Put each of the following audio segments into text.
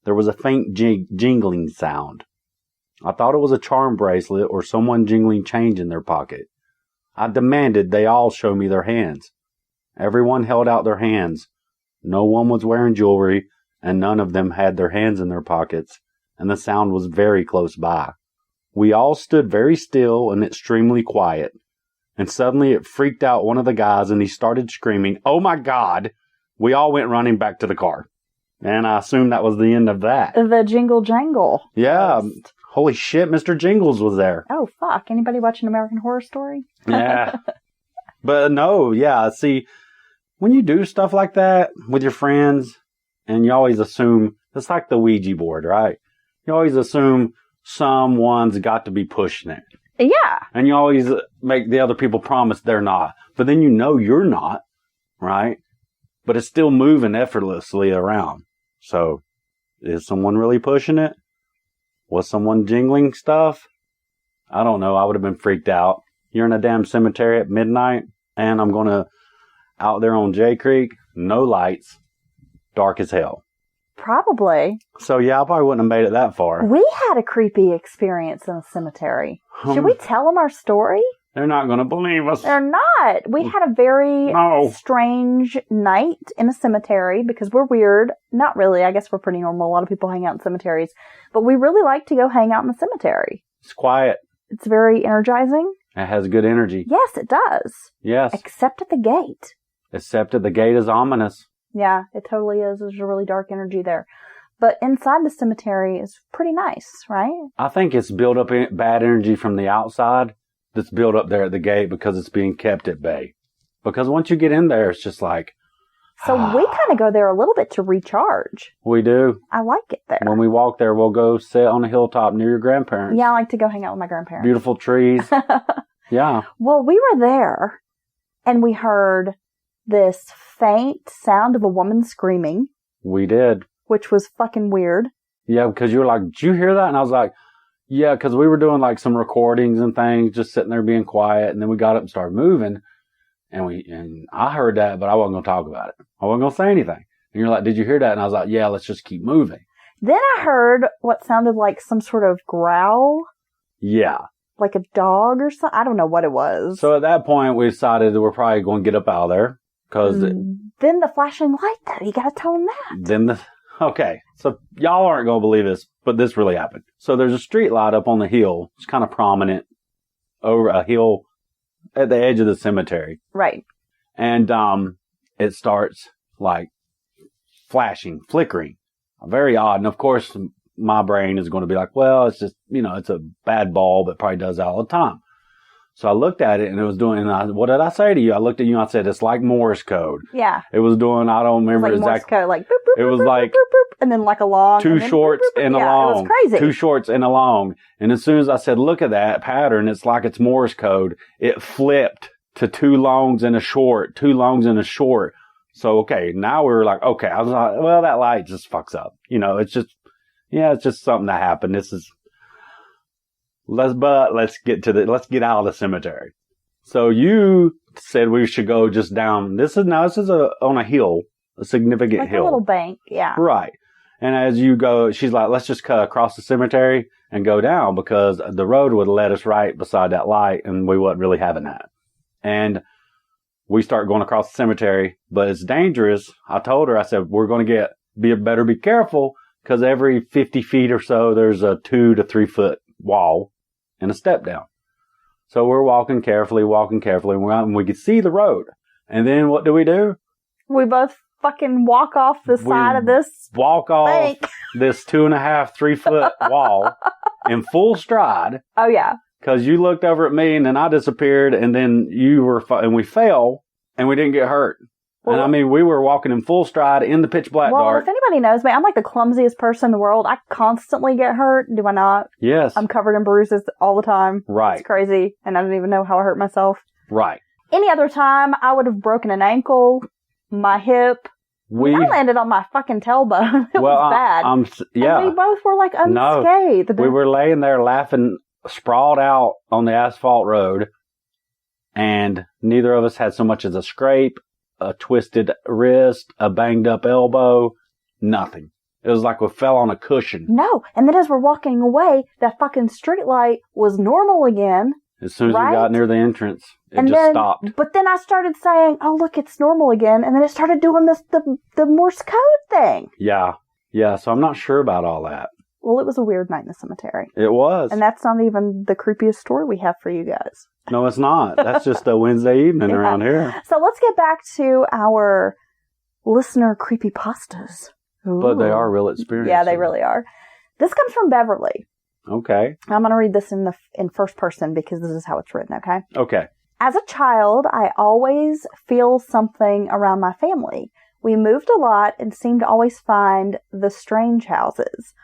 there was a faint jingling sound. I thought it was a charm bracelet or someone jingling change in their pocket. I demanded they all show me their hands. Everyone held out their hands. No one was wearing jewelry, and none of them had their hands in their pockets, and the sound was very close by. We all stood very still and extremely quiet, and suddenly it freaked out one of the guys, and he started screaming, "Oh my God!" We all went running back to the car, and I assumed that was the end of that. The jingle jangle. Yeah. Holy shit, Mr. Jingles was there. Oh, fuck. Anybody watching American Horror Story? Yeah. But no, yeah, see, when you do stuff like that with your friends, and you always assume, it's like the Ouija board, right? You always assume someone's got to be pushing it. Yeah. And you always make the other people promise they're not. But then you know you're not, right? But it's still moving effortlessly around. So, is someone really pushing it? Was someone jingling stuff? I don't know. I would have been freaked out. You're in a damn cemetery at midnight, and I'm going to, out there on J Creek, no lights, dark as hell. Probably. So yeah, I probably wouldn't have made it that far. We had a creepy experience in a cemetery. Should we tell them our story? They're not going to believe us. They're not. We had a very strange night in a cemetery because we're weird. Not really. I guess we're pretty normal. A lot of people hang out in cemeteries. But we really like to go hang out in the cemetery. It's quiet. It's very energizing. It has good energy. Yes, it does. Yes. Except at the gate. Except at the gate is ominous. Yeah, it totally is. There's a really dark energy there. But inside the cemetery is pretty nice, right? I think it's built up bad energy from the outside that's built up there at the gate because it's being kept at bay. Because once you get in there, it's just like... So we kind of go there a little bit to recharge. We do. I like it there. When we walk there, we'll go sit on a hilltop near your grandparents. Yeah, I like to go hang out with my grandparents. Beautiful trees. Yeah. Well, we were there, and we heard this faint sound of a woman screaming. We did. Which was fucking weird. Yeah, because you were like, did you hear that? And I was like, yeah, because we were doing like some recordings and things, just sitting there being quiet. And then we got up and started moving. And I heard that, but I wasn't going to talk about it. I wasn't going to say anything. And you're like, did you hear that? And I was like, yeah, let's just keep moving. Then I heard what sounded like some sort of growl. Yeah. Like a dog or something. I don't know what it was. So at that point, we decided that we're probably going to get up out of there. Cause then the flashing light, though. You got to tell them that. Okay, so y'all aren't going to believe this, but this really happened. So there's a street light up on the hill. It's kind of prominent over a hill at the edge of the cemetery. Right. And it starts like flashing, flickering. Very odd. And of course, my brain is going to be like, well, it's just, it's a bad bulb. It probably does that all the time. So I looked at it and it was doing, what did I say to you? I looked at you and I said, it's like Morse code. Yeah. It was doing, I don't remember exactly. Morse code, like boop, boop, it was boop, like boop, boop, and then like a long. Two shorts boop, boop, boop. and a long. long. It was crazy. 2 shorts and a long. And as soon as I said, look at that pattern, it's like it's Morse code. It flipped to 2 longs and a short, 2 longs and a short. So, okay, now we were like, okay, I was like, well, that light just fucks up. It's just something that happened. Let's get out of the cemetery. So you said we should go just down. This is on a hill, a significant like hill. A little bank, yeah. Right. And as you go, she's like, let's just cut across the cemetery and go down because the road would have led us right beside that light and we wasn't really having that. And we start going across the cemetery, but it's dangerous. I told her, I said, we're going to better be careful because every 50 feet or so, there's a 2 to 3 foot wall and a step down. So we're walking carefully, and we could see the road. And then what do? We both fucking walk off the side of this walk off bank. This 2.5, 3 foot wall in full stride. Oh, yeah. Because you looked over at me, and then I disappeared, and then and we fell, and we didn't get hurt. Well, and we were walking in full stride in the pitch black dark. Well, if anybody knows me, I'm like the clumsiest person in the world. I constantly get hurt. Do I not? Yes. I'm covered in bruises all the time. Right. It's crazy. And I don't even know how I hurt myself. Right. Any other time, I would have broken an ankle, my hip. I landed on my fucking tailbone. It was bad. Yeah. And we both were like unscathed. No, we were laying there laughing, sprawled out on the asphalt road. And neither of us had so much as a scrape, a twisted wrist, a banged up elbow, nothing. It was like we fell on a cushion. No. And then as we're walking away, that fucking street light was normal again. As soon as we got near the entrance, it stopped. But then I started saying, oh, look, it's normal again. And then it started doing the Morse code thing. Yeah. Yeah, so I'm not sure about all that. Well, it was a weird night in the cemetery. It was. And that's not even the creepiest story we have for you guys. No, it's not. That's just a Wednesday evening around here. So let's get back to our listener creepypastas. Ooh. But they are real experiences. Yeah, they really are. This comes from Beverly. Okay. I'm going to read this in first person because this is how it's written, okay? Okay. As a child, I always feel something around my family. We moved a lot and seemed to always find the strange houses.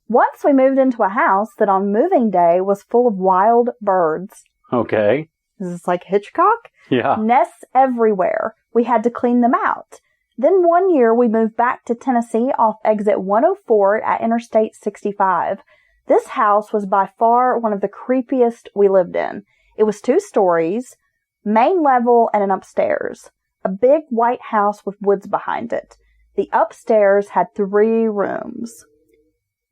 Once we moved into a house that on moving day was full of wild birds. Okay. Is this like Hitchcock? Yeah. Nests everywhere. We had to clean them out. Then one year we moved back to Tennessee off exit 104 at Interstate 65. This house was by far one of the creepiest we lived in. It was 2 stories, main level and an upstairs. A big white house with woods behind it. The upstairs had 3 rooms.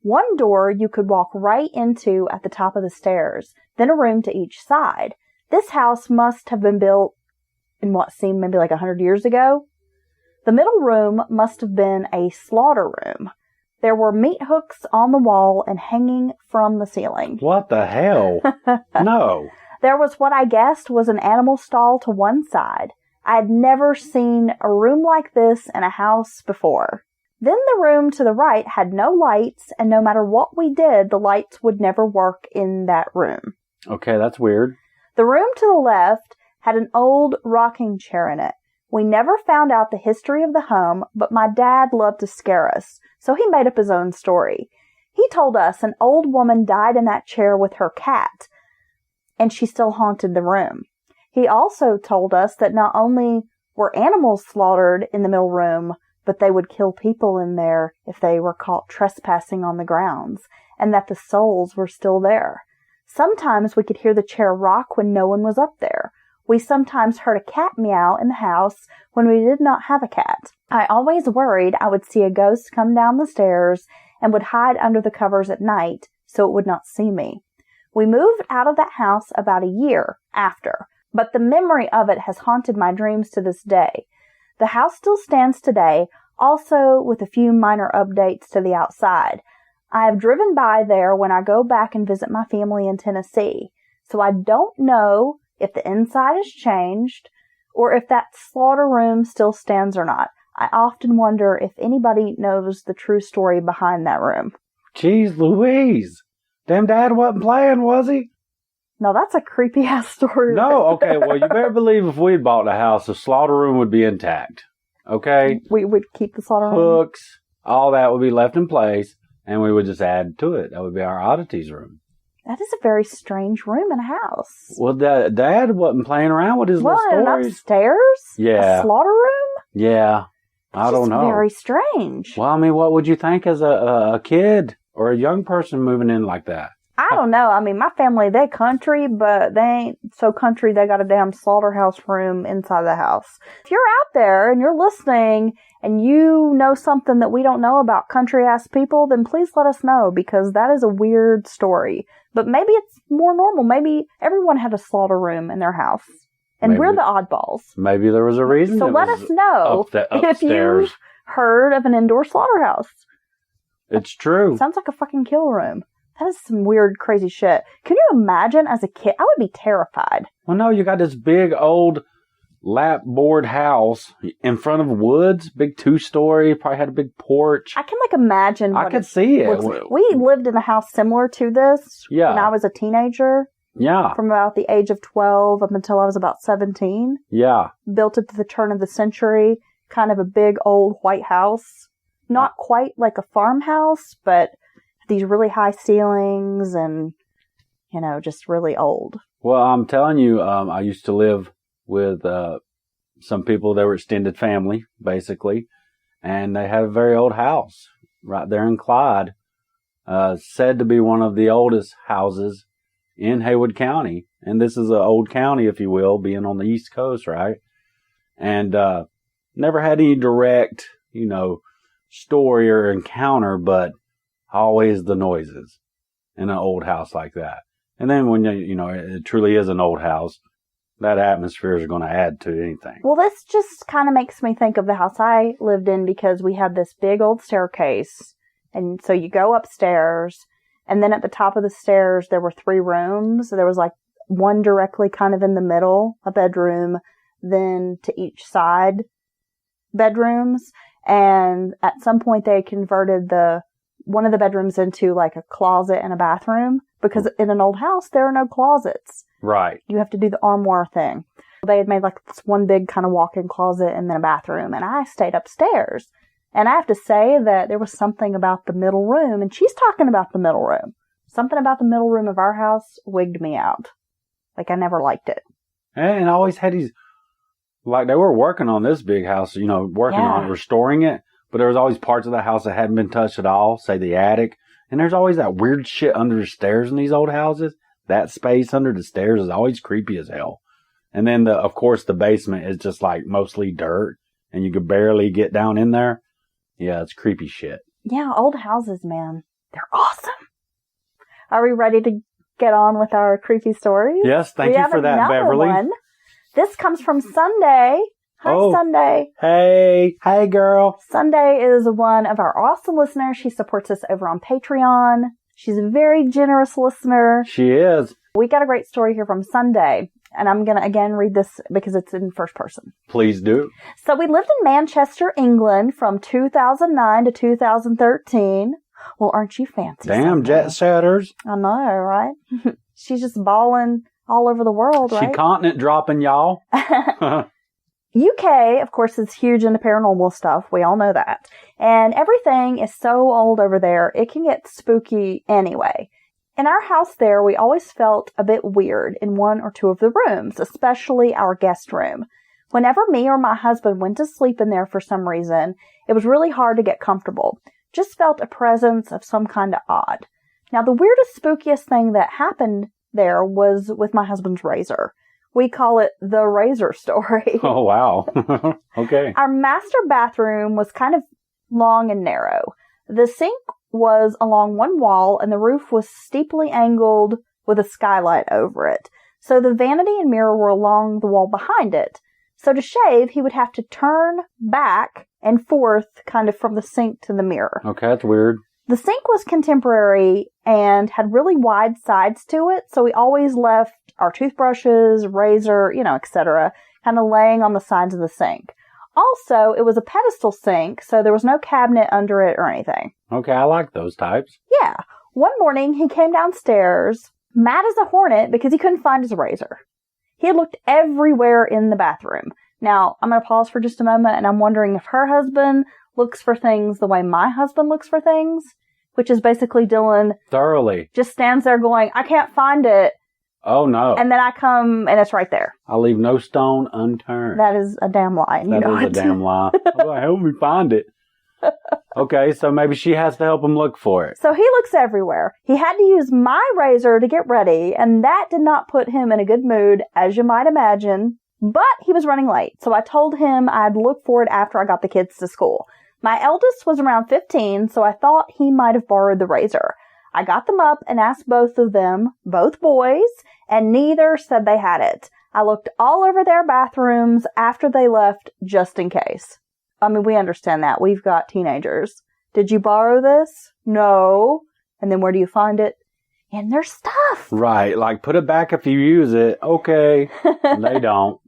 One door you could walk right into at the top of the stairs, then a room to each side. This house must have been built in what seemed maybe like 100 years ago. The middle room must have been a slaughter room. There were meat hooks on the wall and hanging from the ceiling. What the hell? No. There was what I guessed was an animal stall to one side. I had never seen a room like this in a house before. Then the room to the right had no lights, and no matter what we did, the lights would never work in that room. Okay, that's weird. The room to the left had an old rocking chair in it. We never found out the history of the home, but my dad loved to scare us, so he made up his own story. He told us an old woman died in that chair with her cat, and she still haunted the room. He also told us that not only were animals slaughtered in the middle room, but they would kill people in there if they were caught trespassing on the grounds, and that the souls were still there. Sometimes we could hear the chair rock when no one was up there. We sometimes heard a cat meow in the house when we did not have a cat. I always worried I would see a ghost come down the stairs and would hide under the covers at night so it would not see me. We moved out of that house about a year after, but the memory of it has haunted my dreams to this day. The house still stands today, also with a few minor updates to the outside. I have driven by there when I go back and visit my family in Tennessee, so I don't know if the inside has changed or if that slaughter room still stands or not. I often wonder if anybody knows the true story behind that room. Jeez Louise. Damn Dad wasn't playing, was he? No, that's a creepy-ass story. No, okay, well, you better believe if we'd bought the house, the slaughter room would be intact. Okay? We would keep the slaughter room? Hooks, all that would be left in place, and we would just add to it. That would be our oddities room. That is a very strange room in a house. Well, Dad wasn't playing around with his little stories. Upstairs? Yeah. A slaughter room? Yeah. I don't know. Very strange. Well, I mean, what would you think as a kid or a young person moving in like that? I don't know. I mean, my family, they country, but they ain't so country they got a damn slaughterhouse room inside the house. If you're out there and you're listening and you know something that we don't know about country-ass people, then please let us know, because that is a weird story. But maybe it's more normal. Maybe everyone had a slaughter room in their house. And Maybe. we're the oddballs. Maybe there was a reason. So let us know if you heard of an indoor slaughterhouse. It's true. Sounds like a fucking kill room. That is some weird, crazy shit. Can you imagine as a kid? I would be terrified. Well, no, you got this big old lap board house in front of woods, big 2-story, probably had a big porch. I can imagine. I could see it. We lived in a house similar to this when I was a teenager. Yeah. From about the age of 12 up until I was about 17. Yeah. Built at the turn of the century. Kind of a big old white house. Not quite like a farmhouse, but these really high ceilings and, just really old. Well, I'm telling you, I used to live with some people that were extended family, basically, and they had a very old house right there in Clyde, said to be one of the oldest houses in Haywood County. And this is an old county, if you will, being on the East Coast, right? And never had any direct, story or encounter, but always the noises in an old house like that. And then when it truly is an old house, that atmosphere is going to add to anything. Well, this just kind of makes me think of the house I lived in because we had this big old staircase. And so you go upstairs, and then at the top of the stairs, there were 3 rooms. There was like one directly kind of in the middle, a bedroom, then to each side bedrooms. And at some point they converted one of the bedrooms into like a closet and a bathroom because in an old house, there are no closets. Right. You have to do the armoire thing. They had made like this one big kind of walk-in closet and then a bathroom. And I stayed upstairs. And I have to say that there was something about the middle room. And she's talking about the middle room. Something about the middle room of our house wigged me out. Like I never liked it. And I always had these, like they were working on this big house, working on restoring it. But there was always parts of the house that hadn't been touched at all, say the attic. And there's always that weird shit under the stairs in these old houses. That space under the stairs is always creepy as hell. And then, of course, the basement is just like mostly dirt. And you could barely get down in there. Yeah, it's creepy shit. Yeah, old houses, man. They're awesome. Are we ready to get on with our creepy stories? Yes, thank you for that, Beverly. One. This comes from Sunday. Hi, Sunday. Hey, girl. Sunday is one of our awesome listeners. She supports us over on Patreon. She's a very generous listener. She is. We got a great story here from Sunday. And I'm going to, again, read this because it's in first person. Please do. So we lived in Manchester, England from 2009 to 2013. Well, aren't you fancy? Damn, jet setters. I know, right? She's just balling all over the world, right? She continent dropping, y'all. UK, of course, is huge into paranormal stuff. We all know that. And everything is so old over there, it can get spooky anyway. In our house there, we always felt a bit weird in one or two of the rooms, especially our guest room. Whenever me or my husband went to sleep in there for some reason, it was really hard to get comfortable. Just felt a presence of some kind of odd. Now, the weirdest, spookiest thing that happened there was with my husband's razor. We call it the razor story. Oh, wow. Okay. Our master bathroom was kind of long and narrow. The sink was along one wall and the roof was steeply angled with a skylight over it. So the vanity and mirror were along the wall behind it. So to shave, he would have to turn back and forth kind of from the sink to the mirror. Okay, that's weird. The sink was contemporary and had really wide sides to it. So we always left our toothbrushes, razor, etc., kind of laying on the sides of the sink. Also, it was a pedestal sink, so there was no cabinet under it or anything. Okay, I like those types. Yeah. One morning, he came downstairs, mad as a hornet, because he couldn't find his razor. He had looked everywhere in the bathroom. Now, I'm going to pause for just a moment, and I'm wondering if her husband looks for things the way my husband looks for things, which is basically Dylan thoroughly just stands there going, I can't find it. Oh, no. And then I come, and it's right there. I leave no stone unturned. That is a damn lie. That is a damn lie. Oh, help me find it. Okay, so maybe she has to help him look for it. So he looks everywhere. He had to use my razor to get ready, and that did not put him in a good mood, as you might imagine. But he was running late, so I told him I'd look for it after I got the kids to school. My eldest was around 15, so I thought he might have borrowed the razor. I got them up and asked both of them, both boys, and neither said they had it. I looked all over their bathrooms after they left, just in case. I mean, we understand that. We've got teenagers. Did you borrow this? No. And then where do you find it? In their stuff. Right. Like, put it back if you use it. Okay. They don't.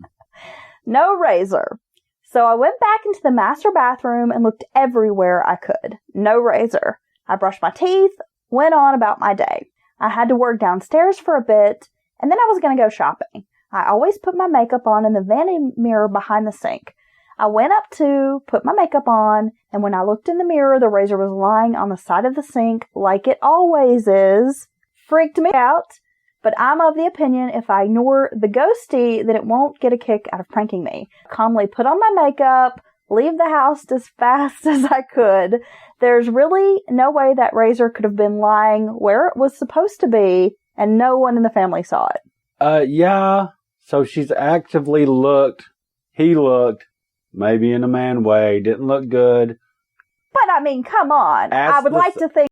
No razor. So I went back into the master bathroom and looked everywhere I could. No razor. I brushed my teeth, went on about my day. I had to work downstairs for a bit, and then I was going to go shopping. I always put my makeup on in the vanity mirror behind the sink. I went up to put my makeup on, and when I looked in the mirror, the razor was lying on the side of the sink like it always is. Freaked me out, but I'm of the opinion if I ignore the ghosty, then it won't get a kick out of pranking me. Calmly put on my makeup, leave the house as fast as I could. There's really no way that razor could have been lying where it was supposed to be, and no one in the family saw it. Yeah. So she's actively looked. He looked. Maybe in a man way. Didn't look good. But I mean, come on. Ask I would the like to think